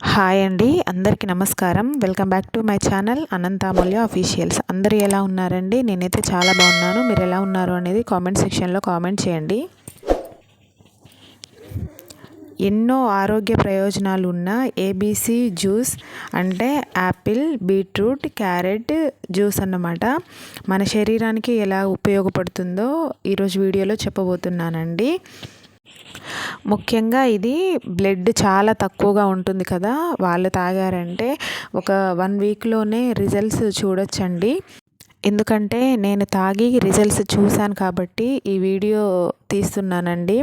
Hi అండి, అందరికీ నమస్కారం. Welcome back to my channel Anantamulya officials. అందరూ ఎలా ఉన్నారండి? నేనైతే చాలా బాగున్నాను. మీరు ఎలా ఉన్నారు అనేది కామెంట్ సెక్షన్లో కామెంట్ చేయండి. ఎన్నో ఆరోగ్య ప్రయోజనాలు ఉన్న ఏబీసీ జ్యూస్ అంటే యాపిల్, బీట్రూట్, క్యారెట్ జ్యూస్ అన్నమాట. మన శరీరానికి ఎలా ఉపయోగపడుతుందో ఈరోజు వీడియోలో చెప్పబోతున్నానండి. ముఖ్యంగా ఇది బ్లడ్ చాలా తక్కువగా ఉంటుంది కదా, వాళ్ళు తాగారంటే ఒక 1 వీక్లోనే రిజల్ట్స్ చూడొచ్చండి. ఎందుకంటే నేను తాగి రిజల్ట్స్ చూశాను కాబట్టి ఈ వీడియో తీస్తున్నానండి.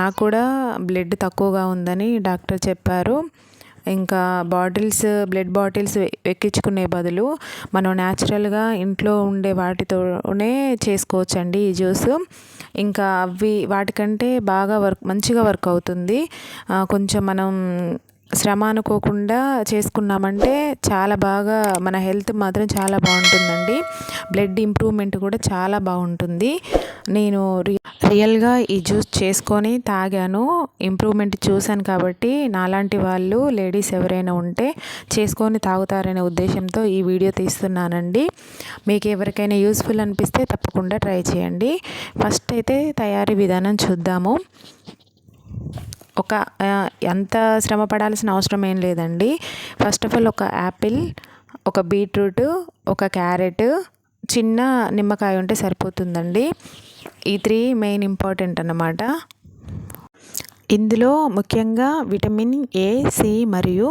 నాకు కూడా బ్లడ్ తక్కువగా ఉందని డాక్టర్ చెప్పారు. ఇంకా బ్లడ్ బాటిల్స్ ఎక్కించుకునే బదులు మనం న్యాచురల్గా ఇంట్లో ఉండే వాటితోనే చేసుకోవచ్చండి ఈ జ్యూస్. ఇంకా వాటికంటే బాగా మంచిగా వర్క్ అవుతుంది. కొంచెం మనం శ్రమ అనుకోకుండా చేసుకున్నామంటే చాలా బాగా మన హెల్త్ మాత్రం చాలా బాగుంటుందండి. బ్లడ్ ఇంప్రూవ్మెంట్ కూడా చాలా బాగుంటుంది. నేను రియల్గా ఈ జ్యూస్ చేసుకొని తాగాను, ఇంప్రూవ్మెంట్ చూశాను కాబట్టి నాలాంటి వాళ్ళు లేడీస్ ఎవరైనా ఉంటే చేసుకొని తాగుతారనే ఉద్దేశంతో ఈ వీడియో తీస్తున్నానండి. మీకు ఎవరికైనా యూస్ఫుల్ అనిపిస్తే తప్పకుండా ట్రై చేయండి. ఫస్ట్ అయితే తయారీ విధానం చూద్దాము. ఎంత శ్రమ పడాల్సిన అవసరం ఏం లేదండి. ఫస్ట్ ఆఫ్ ఆల్ ఒక యాపిల్, ఒక బీట్రూట్, ఒక క్యారెట్, చిన్న నిమ్మకాయ ఉంటే సరిపోతుందండి. ఈ 3 మెయిన్ ఇంపార్టెంట్ అన్నమాట. ఇందులో ముఖ్యంగా విటమిన్ ఏ, సి మరియు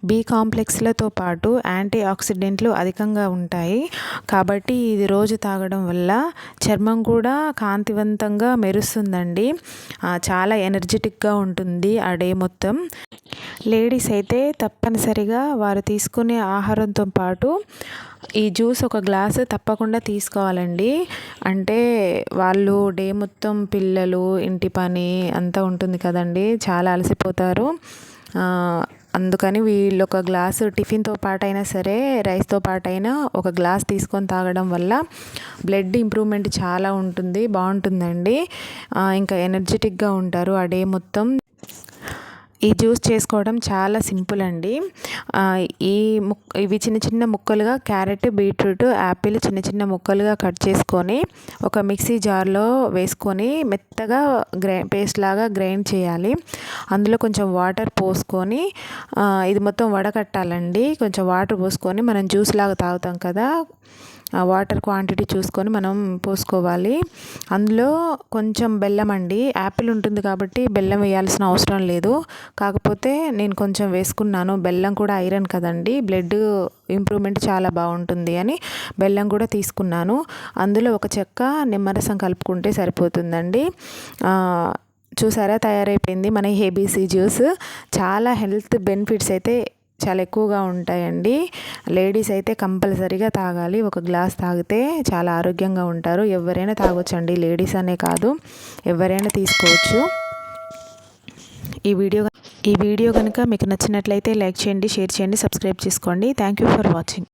బి కాంప్లెక్స్లతో పాటు యాంటీ ఆక్సిడెంట్లు అధికంగా ఉంటాయి. కాబట్టి ఇది రోజు తాగడం వల్ల చర్మం కూడా కాంతివంతంగా మెరుస్తుందండి. చాలా ఎనర్జెటిక్గా ఉంటుంది ఆ డే మొత్తం. లేడీస్ అయితే తప్పనిసరిగా వారు తీసుకునే ఆహారంతో పాటు ఈ జ్యూస్ ఒక గ్లాసు తప్పకుండా తీసుకోవాలండి. అంటే వాళ్ళు డే మొత్తం పిల్లలు, ఇంటి పని అంతా ఉంటుంది కదండి, చాలా అలసిపోతారు. అందుకని వీళ్ళు ఒక గ్లాసు టిఫిన్తో పాటైనా సరే, రైస్తో పాటైనా ఒక గ్లాస్ తీసుకొని తాగడం వల్ల బ్లడ్ ఇంప్రూవ్మెంట్ చాలా ఉంటుంది, బాగుంటుందండి. ఇంకా ఎనర్జెటిక్గా ఉంటారు ఆ డే మొత్తం. ఈ జ్యూస్ చేసుకోవడం చాలా సింపుల్ అండి. ఇవి చిన్న చిన్న ముక్కలుగా క్యారెట్, బీట్రూట్, యాపిల్ చిన్న చిన్న ముక్కలుగా కట్ చేసుకొని ఒక మిక్సీ జార్లో వేసుకొని మెత్తగా పేస్ట్ లాగా గ్రైండ్ చేయాలి. అందులో కొంచెం వాటర్ పోసుకొని ఇది మొత్తం వడకట్టాలండి. కొంచెం వాటర్ పోసుకొని మనం జ్యూస్ లాగా తాగుతాం కదా, వాటర్ క్వాంటిటీ చూసుకొని మనం పోసుకోవాలి. అందులో కొంచెం బెల్లం అండి. యాపిల్ ఉంటుంది కాబట్టి బెల్లం వేయాల్సిన అవసరం లేదు, కాకపోతే నేను కొంచెం వేసుకున్నాను. బెల్లం కూడా ఐరన్ కదండి, బ్లడ్ ఇంప్రూవ్మెంట్ చాలా బాగుంటుంది అని బెల్లం కూడా తీసుకున్నాను. అందులో ఒక చెక్క నిమ్మరసం కలుపుకుంటే సరిపోతుందండి. చూసారా, తయారైపోయింది మన ఏబీసీ జ్యూస్. చాలా హెల్త్ బెనిఫిట్స్ అయితే చాలా ఎక్కువగా ఉంటాయండి. లేడీస్ అయితే కంపల్సరీగా తాగాలి. ఒక గ్లాస్ తాగితే చాలా ఆరోగ్యంగా ఉంటారు. ఎవరైనా తాగొచ్చండి, లేడీస్ అనే కాదు, ఎవరైనా తీసుకోవచ్చు. ఈ వీడియో కనుక మీకు నచ్చినట్లయితే లైక్ చేయండి, షేర్ చేయండి, సబ్స్క్రైబ్ చేసుకోండి. Thank you for watching.